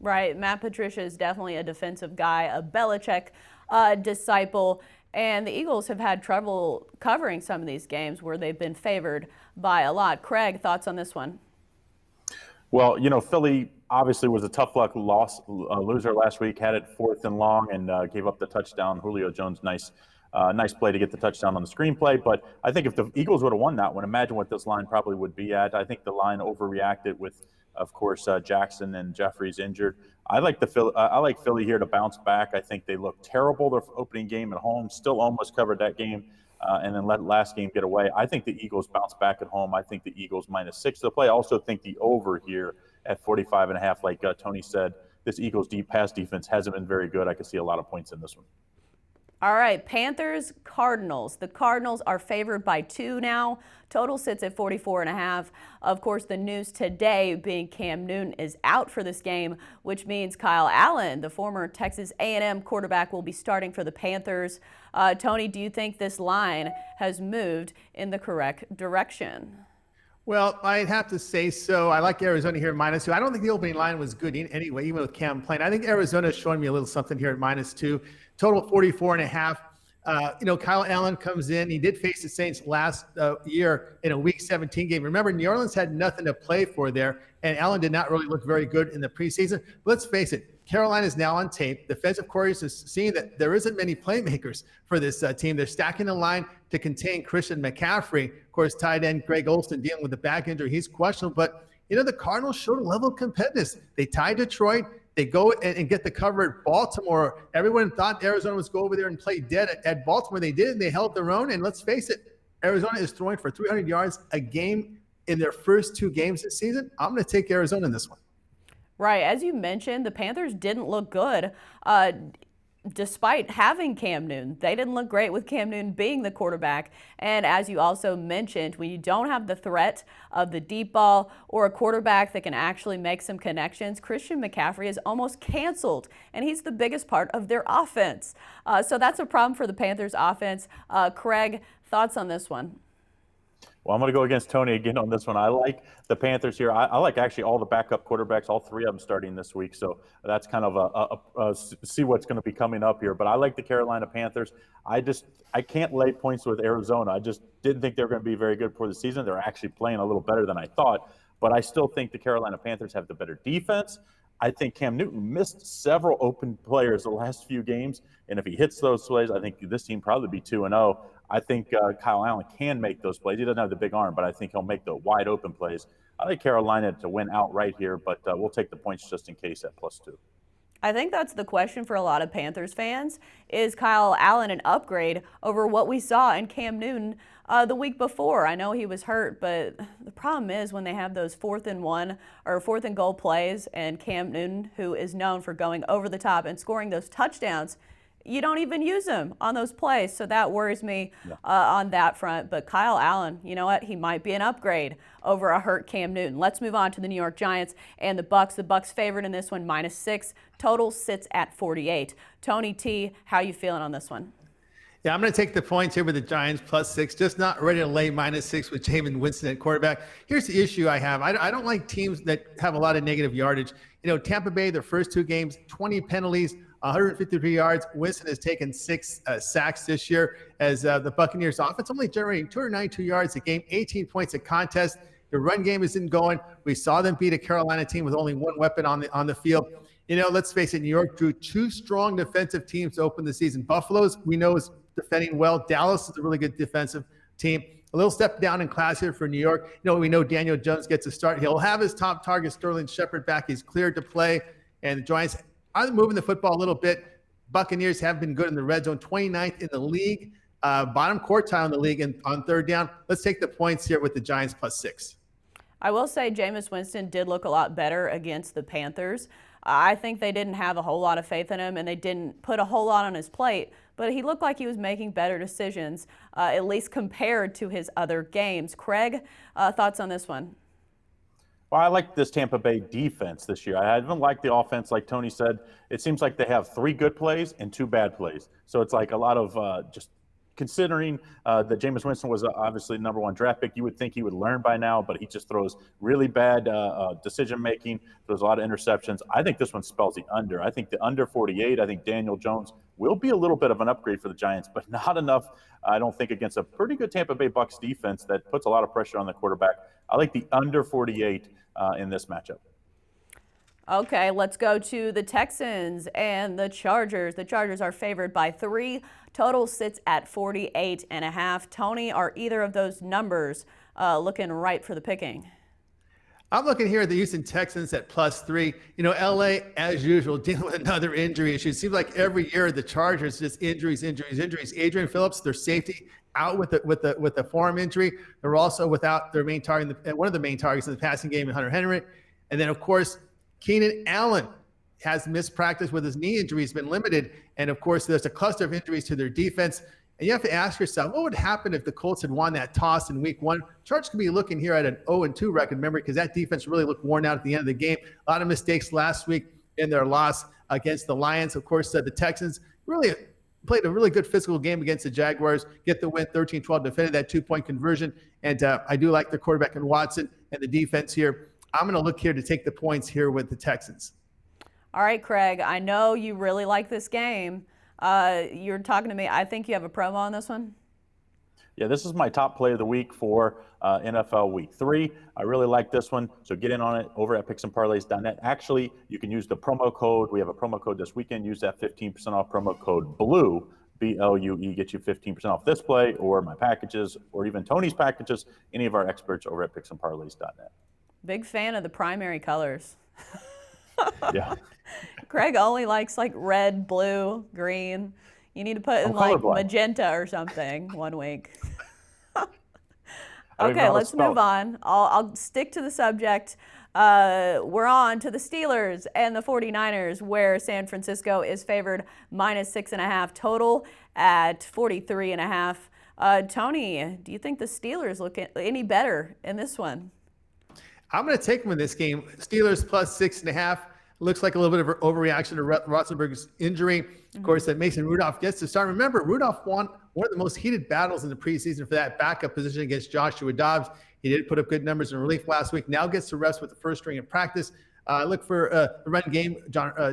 Right. Matt Patricia is definitely a defensive guy, a Belichick disciple. And the Eagles have had trouble covering some of these games where they've been favored by a lot. Craig, thoughts on this one?
Well, Philly obviously was a tough luck loser last week, had it 4th and long and gave up the touchdown. Julio Jones, nice play to get the touchdown on the screenplay. But I think if the Eagles would have won that one, imagine what this line probably would be at. I think the line overreacted with, of course, Jackson and Jeffrey's injured. I like Philly here to bounce back. I think they looked terrible their opening game at home, still almost covered that game, and then let last game get away. I think the Eagles bounce back at home. I think the Eagles -6 to play. I also think the over here at 45.5, like Tony said, this Eagles deep pass defense hasn't been very good. I could see a lot of points in this one.
All right, Panthers, Cardinals. The Cardinals are favored by 2 now. Total sits at 44.5. Of course, the news today being Cam Newton is out for this game, which means Kyle Allen, the former Texas A&M quarterback, will be starting for the Panthers. Tony, do you think this line has moved in the correct direction?
Well, I'd have to say so. I like Arizona here at -2. I don't think the opening line was good anyway, even with Cam playing. I think Arizona is showing me a little something here at -2. Total 44.5. Kyle Allen comes in. He did face the Saints last year in a Week 17 game. Remember, New Orleans had nothing to play for there, and Allen did not really look very good in the preseason. But let's face it, Carolina is now on tape. Defensive coordinators is seeing that there isn't many playmakers for this team. They're stacking the line to contain Christian McCaffrey. Of course, tight end Greg Olsen dealing with the back injury. He's questionable. But, the Cardinals showed a level of competitiveness. They tied Detroit. They go and get the cover at Baltimore. Everyone thought Arizona was go over there and play dead at Baltimore. They did, and they held their own. And let's face it, Arizona is throwing for 300 yards a game in their first 2 games this season. I'm going to take Arizona in this one.
Right. As you mentioned, the Panthers didn't look good despite having Cam Newton. They didn't look great with Cam Newton being the quarterback. And as you also mentioned, when you don't have the threat of the deep ball or a quarterback that can actually make some connections, Christian McCaffrey is almost canceled, and he's the biggest part of their offense. So that's a problem for the Panthers offense. Craig, thoughts on this one?
Well, I'm going to go against Tony again on this one. I like the Panthers here. I like actually all the backup quarterbacks, all 3 of them starting this week. So that's kind of a see what's going to be coming up here. But I like the Carolina Panthers. I can't lay points with Arizona. I just didn't think they were going to be very good for the season. They're actually playing a little better than I thought. But I still think the Carolina Panthers have the better defense. I think Cam Newton missed several open players the last few games, and if he hits those plays, I think this team probably be 2-0. I think Kyle Allen can make those plays. He doesn't have the big arm, but I think he'll make the wide open plays. I like Carolina to win outright here, but we'll take the points just in case at +2.
I think that's the question for a lot of Panthers fans. Is Kyle Allen an upgrade over what we saw in Cam Newton the week before? I know he was hurt, but the problem is when they have those 4th and 1 or 4th and goal plays, and Cam Newton, who is known for going over the top and scoring those touchdowns, you don't even use him on those plays. So that worries me on that front. But Kyle Allen, you know what? He might be an upgrade over a hurt Cam Newton. Let's move on to the New York Giants and the Bucs. The Bucs favored in this one, -6. Total sits at 48. Tony T, how you feeling on this one?
Yeah, I'm going to take the points here with the Giants +6. Just not ready to lay -6 with Jameis Winston at quarterback. Here's the issue I have. I don't like teams that have a lot of negative yardage. You know, Tampa Bay, their first 2 games, 20 penalties, 153 yards. Winston has taken 6 sacks this year as the Buccaneers offense only generating 292 yards a game, 18 points a contest. The run game isn't going. We saw them beat a Carolina team with only 1 weapon on the field. You know, let's face it, New York drew 2 strong defensive teams to open the season. Buffalo's, we know, is defending well. Dallas is a really good defensive team. A little step down in class here for New York. You know, we know Daniel Jones gets a start. He'll have his top target, Sterling Shepard, back. He's cleared to play. And the Giants are moving the football a little bit. Buccaneers have been good in the red zone, 29th in the league, bottom quartile in the league and on 3rd down. Let's take the points here with the Giants +6.
I will say Jameis Winston did look a lot better against the Panthers. I think they didn't have a whole lot of faith in him, and they didn't put a whole lot on his plate, but he looked like he was making better decisions, at least compared to his other games. Craig, thoughts on this one?
Well, I like this Tampa Bay defense this year. I haven't liked the offense, like Tony said. It seems like they have 3 good plays and 2 bad plays. So it's like a lot of just considering that Jameis Winston was obviously the #1 draft pick. You would think he would learn by now, but he just throws really bad decision-making, throws a lot of interceptions. I think this one spells the under. I think the under 48. I think Daniel Jones will be a little bit of an upgrade for the Giants, but not enough, I don't think, against a pretty good Tampa Bay Bucs defense that puts a lot of pressure on the quarterback. I like the under 48 in this matchup.
Okay, let's go to the Texans and the Chargers. The Chargers are favored by 3. Total sits at 48.5. Tony, are either of those numbers looking right for the picking?
I'm looking here at the Houston Texans at +3. You know, LA, as usual, dealing with another injury issue. It seems like every year the Chargers just injuries. Adrian Phillips, their safety, out with the forearm injury. They're also without their main target, one of the main targets in the passing game, Hunter Henry. And then, of course, Keenan Allen has missed practice with his knee injury. He's been limited. And, of course, there's a cluster of injuries to their defense. And you have to ask yourself, what would happen if the Colts had won that toss in week 1? Chargers could be looking here at an 0-2 record, remember, because that defense really looked worn out at the end of the game. A lot of mistakes last week in their loss against the Lions. Of course, the Texans really played a really good physical game against the Jaguars, get the win 13-12, defended that 2-point conversion. And I do like the quarterback in Watson and the defense here. I'm going to look here to take the points here with the Texans.
All right, Craig, I know you really like this game. You're talking to me. I think you have a promo on this one.
Yeah, this is my top play of the week for NFL Week 3. I really like this one, so get in on it over at picksandparlays.net. Actually, you can use the promo code. We have a promo code this weekend. Use that 15% off promo code BLUE, BLUE, get you 15% off this play or my packages or even Tony's packages, any of our experts over at picksandparlays.net.
Big fan of the primary colors.
Yeah.
Craig only likes like red, blue, green. You need to put in like magenta or something one week. Okay, let's move on. I'll stick to the subject. We're on to the Steelers and the 49ers, where San Francisco is favored -6.5, total at 43.5. Tony, do you think the Steelers look any better in this one?
I'm going to take them in this game. Steelers +6.5. Looks like a little bit of an overreaction to Roethlisberger's injury. Of course, that Mason Rudolph gets to start. Remember, Rudolph won one of the most heated battles in the preseason for that backup position against Joshua Dobbs. He did put up good numbers in relief last week. Now gets to rest with the first string in practice. Look for the run game,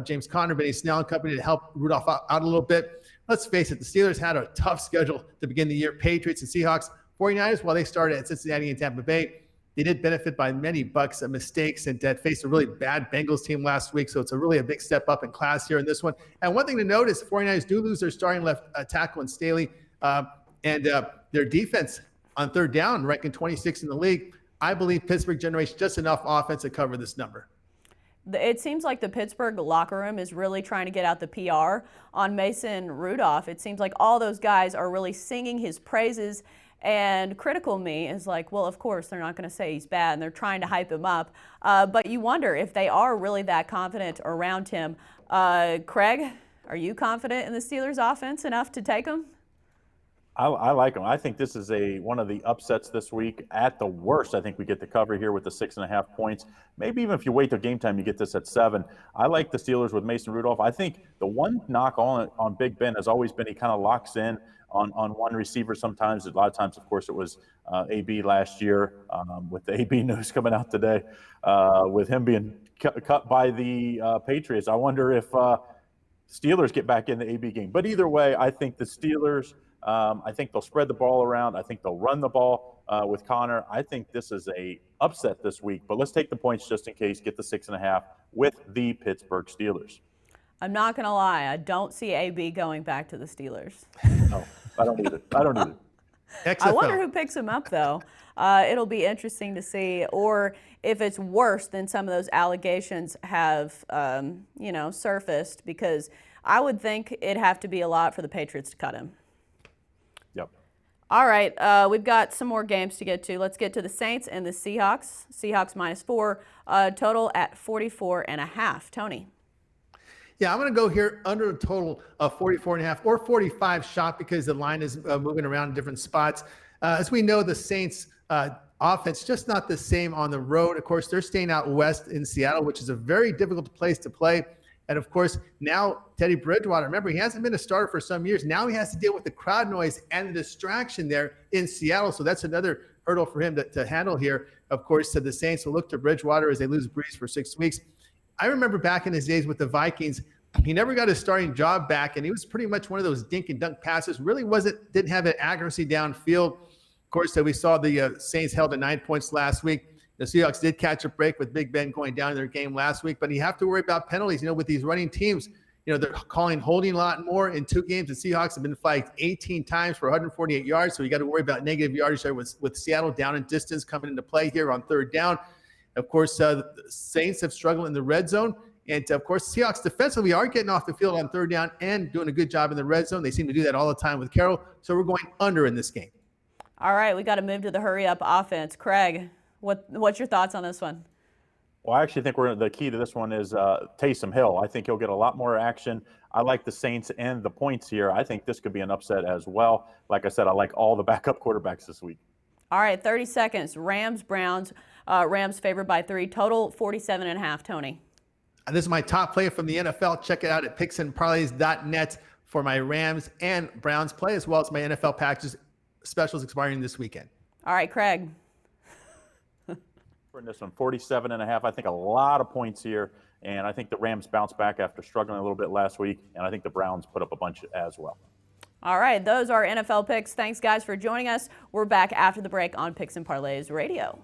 James Conner, Benny Snell and company to help Rudolph out a little bit. Let's face it, the Steelers had a tough schedule to begin the year. Patriots and Seahawks. 49ers, while they started at Cincinnati and Tampa Bay, They did benefit by many Bucs mistakes and faced a really bad Bengals team last week. So it's a big step up in class here in this one. And one thing to note is 49ers do lose their starting left tackle in Staley. And their defense on third down, ranking 26 in the league. I believe Pittsburgh generates just enough offense to cover this number.
It seems like the Pittsburgh locker room is really trying to get out the PR on Mason Rudolph. It seems like all those guys are really singing his praises. And critical me is like, well, of course, they're not going to say he's bad, and they're trying to hype him up. But you wonder if they are really that confident around him. Craig, are you confident in the Steelers' offense enough to take them?
I like them. I think this is one of the upsets this week. At the worst, I think we get the cover here with the 6.5 points. Maybe even if you wait till game time, you get this at 7. I like the Steelers with Mason Rudolph. I think the one knock on Big Ben has always been he kind of locks in on one receiver sometimes. A lot of times, of course, it was AB last year with the AB news coming out today with him being cut by the Patriots. I wonder if Steelers get back in the AB game. But either way, I think the Steelers – I think they'll spread the ball around. I think they'll run the ball with Connor. I think this is a upset this week. But let's take the points just in case. Get the 6.5 with the Pittsburgh Steelers.
I'm not going to lie. I don't see AB going back to the Steelers.
No, I don't either.
I wonder who picks him up, though. It'll be interesting to see. Or if it's worse than some of those allegations have, surfaced. Because I would think it'd have to be a lot for the Patriots to cut him.
Yep.
All right, we've got some more games to get to. Let's get to the Saints and the Seahawks. Seahawks -4, total at 44.5. Tony.
Yeah, I'm going to go here under a total of 44.5 or 45 shot because the line is moving around in different spots. As we know, the Saints offense just not the same on the road. Of course, they're staying out west in Seattle, which is a very difficult place to play. And of course, now Teddy Bridgewater, remember, he hasn't been a starter for some years. Now he has to deal with the crowd noise and the distraction there in Seattle. So that's another hurdle for him to handle here. Of course, the Saints will look to Bridgewater as they lose Brees for 6 weeks. I remember back in his days with the Vikings, he never got his starting job back, and he was pretty much one of those dink and dunk passes. Really didn't have an accuracy downfield. Of course, we saw the Saints held to 9 points last week. The Seahawks did catch a break with Big Ben going down in their game last week, but you have to worry about penalties. With these running teams, they're calling holding a lot more. In 2 games, the Seahawks have been flagged 18 times for 148 yards, so you got to worry about negative yardage there with Seattle down in distance coming into play here on third down. Of course, the Saints have struggled in the red zone. And, of course, Seahawks defensively are getting off the field on third down and doing a good job in the red zone. They seem to do that all the time with Carroll. So we're going under in this game.
All right, we got to move to the hurry-up offense. Craig, what's your thoughts on this one?
Well, I actually think the key to this one is Taysom Hill. I think he'll get a lot more action. I like the Saints and the points here. I think this could be an upset as well. Like I said, I like all the backup quarterbacks this week.
All right, 30 seconds. Rams, Browns. Rams favored by 3. Total 47.5. Tony.
And this is my top play from the NFL. Check it out at picksandparlays.net for my Rams and Browns play, as well as my NFL packages specials expiring this weekend.
All right, Craig.
For this one, 47.5. I think a lot of points here, and I think the Rams bounce back after struggling a little bit last week, and I think the Browns put up a bunch as well.
All right, those are NFL picks. Thanks, guys, for joining us. We're back after the break on Picks and Parlays Radio.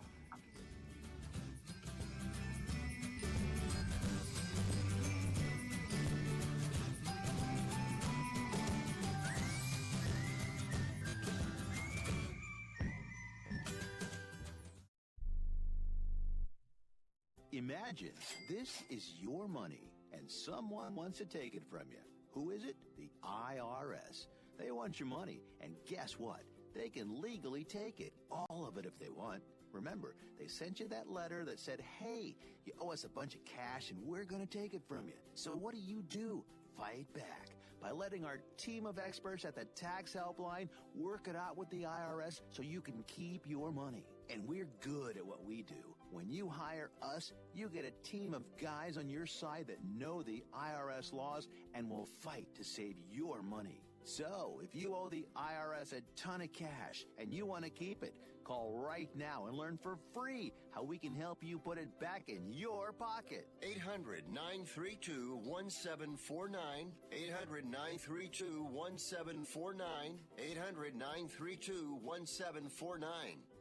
Imagine this is your money and someone wants to take it from you. Who is it? The IRS. They want your money, and guess what? They can legally take it, all of it if they want. Remember, they sent you that letter that said, hey, you owe us a bunch of cash and we're going to take it from you. So what do? Fight back by letting our team of experts at the tax helpline work it out with the IRS so you can keep your money. And we're good at what we do. When you hire us, you get a team of guys on your side that know the IRS laws and will fight to save your money. So, if you owe the IRS a ton of cash and you want to keep it, call right now and learn for free how we can help you put it back in your pocket.
800-932-1749. 800-932-1749. 800-932-1749.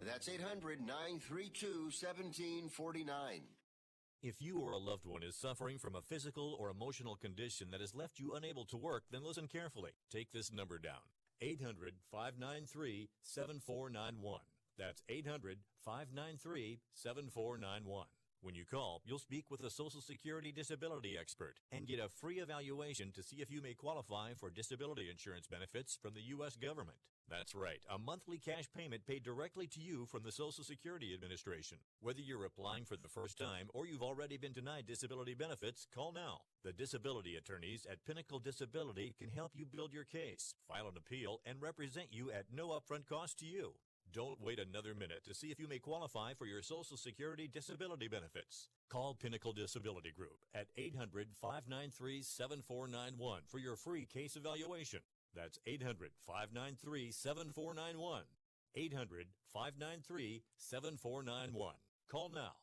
That's 800-932-1749.
If you or a loved one is suffering from a physical or emotional condition that has left you unable to work, then listen carefully. Take this number down. 800-593-7491. That's 800-593-7491. When you call, you'll speak with a Social Security disability expert and get a free evaluation to see if you may qualify for disability insurance benefits from the U.S. government. That's right, a monthly cash payment paid directly to you from the Social Security Administration. Whether you're applying for the first time or you've already been denied disability benefits, call now. The disability attorneys at Pinnacle Disability can help you build your case, file an appeal, and represent you at no upfront cost to you. Don't wait another minute to see if you may qualify for your Social Security disability benefits. Call Pinnacle Disability Group at 800-593-7491 for your free case evaluation. That's 800-593-7491. 800-593-7491. Call now.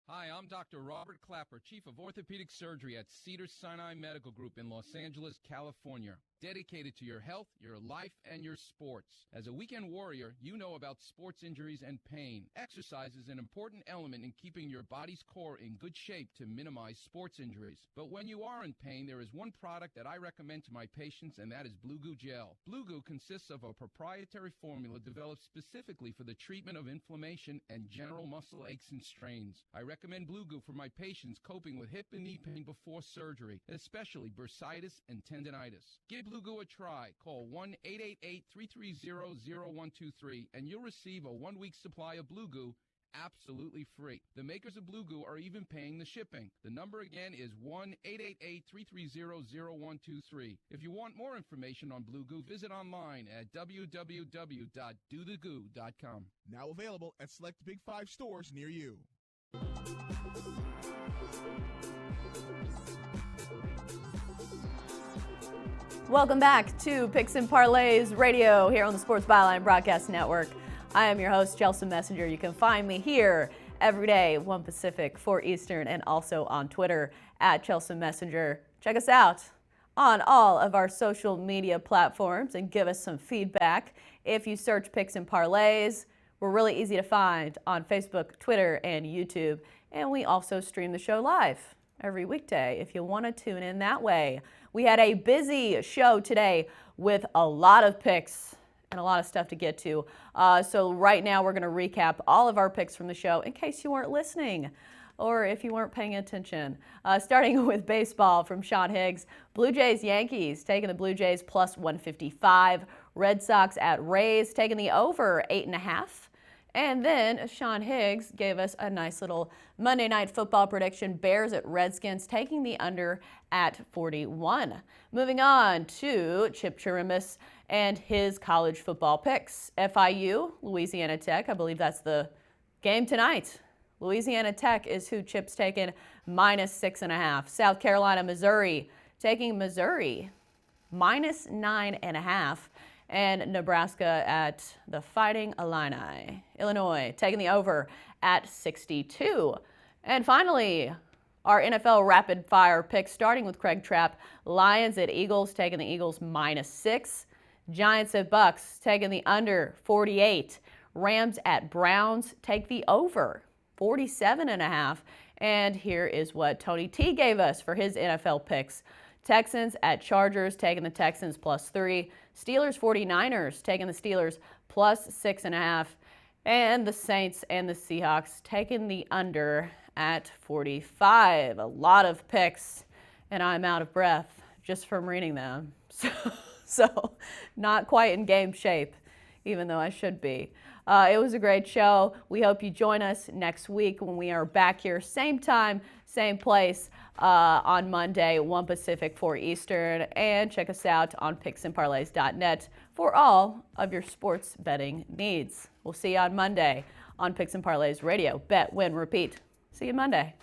Hi, I'm Dr. Robert Clapper, Chief of Orthopedic Surgery at Cedars-Sinai Medical Group in Los Angeles, California. Dedicated to your health, your life, and your sports. As a weekend warrior, you know about sports injuries and pain. Exercise is an important element in keeping your body's core in good shape to minimize sports injuries. But when you are in pain, there is one product that I recommend to my patients, and that is Blue Goo Gel. Blue Goo consists of a proprietary formula developed specifically for the treatment of inflammation and general muscle aches and strains. I recommend Blue Goo for my patients coping with hip and knee pain before surgery, especially bursitis and tendinitis. Give Blue Goo a try. Call 1-888-330-0123 and you'll receive a 1-week supply of Blue Goo absolutely free. The makers of Blue Goo are even paying the shipping. The number again is 1-888-330-0123. If you want more information on Blue Goo, visit online at www.dothegoo.com.
Now available at select Big 5 stores near you.
Welcome back to Picks and Parlays Radio here on the Sports Byline Broadcast Network. I am your host, Chelsa Messinger. You can find me here every day, 1 Pacific, 4 Eastern, and also on Twitter at Chelsa Messinger. Check us out on all of our social media platforms and give us some feedback. If you search Picks and Parlays, we're really easy to find on Facebook, Twitter, and YouTube. And we also stream the show live every weekday if you want to tune in that way. We had a busy show today with a lot of picks and a lot of stuff to get to. So right now we're going to recap all of our picks from the show in case you weren't listening or if you weren't paying attention. Starting with baseball from Sean Higgs. Blue Jays Yankees taking the Blue Jays plus 155. Red Sox at Rays taking the over 8.5. And then Sean Higgs gave us a nice little Monday Night Football prediction. Bears at Redskins taking the under at 41. Moving on to Chip Chirimus and his college football picks. FIU, Louisiana Tech. I believe that's the game tonight. Louisiana Tech is who Chip's taking minus 6.5. South Carolina, Missouri taking Missouri minus 9.5. And Nebraska at the Fighting Illini. Illinois taking the over at 62. And finally, our NFL rapid fire picks starting with Craig Trapp. Lions at Eagles taking the Eagles minus 6. Giants at Bucks taking the under 48. Rams at Browns take the over 47.5. And here is what Tony T gave us for his NFL picks. Texans at Chargers taking the Texans plus 3. Steelers 49ers taking the Steelers plus 6.5. And the Saints and the Seahawks taking the under at 45. A lot of picks, and I'm out of breath just from reading them. So not quite in game shape, even though I should be. It was a great show. We hope you join us next week when we are back here, same time, same place, on Monday, 1 Pacific, 4 Eastern. And check us out on picksandparlays.net for all of your sports betting needs. We'll see you on Monday on Picks and Parlays Radio. Bet, win, repeat. See you Monday.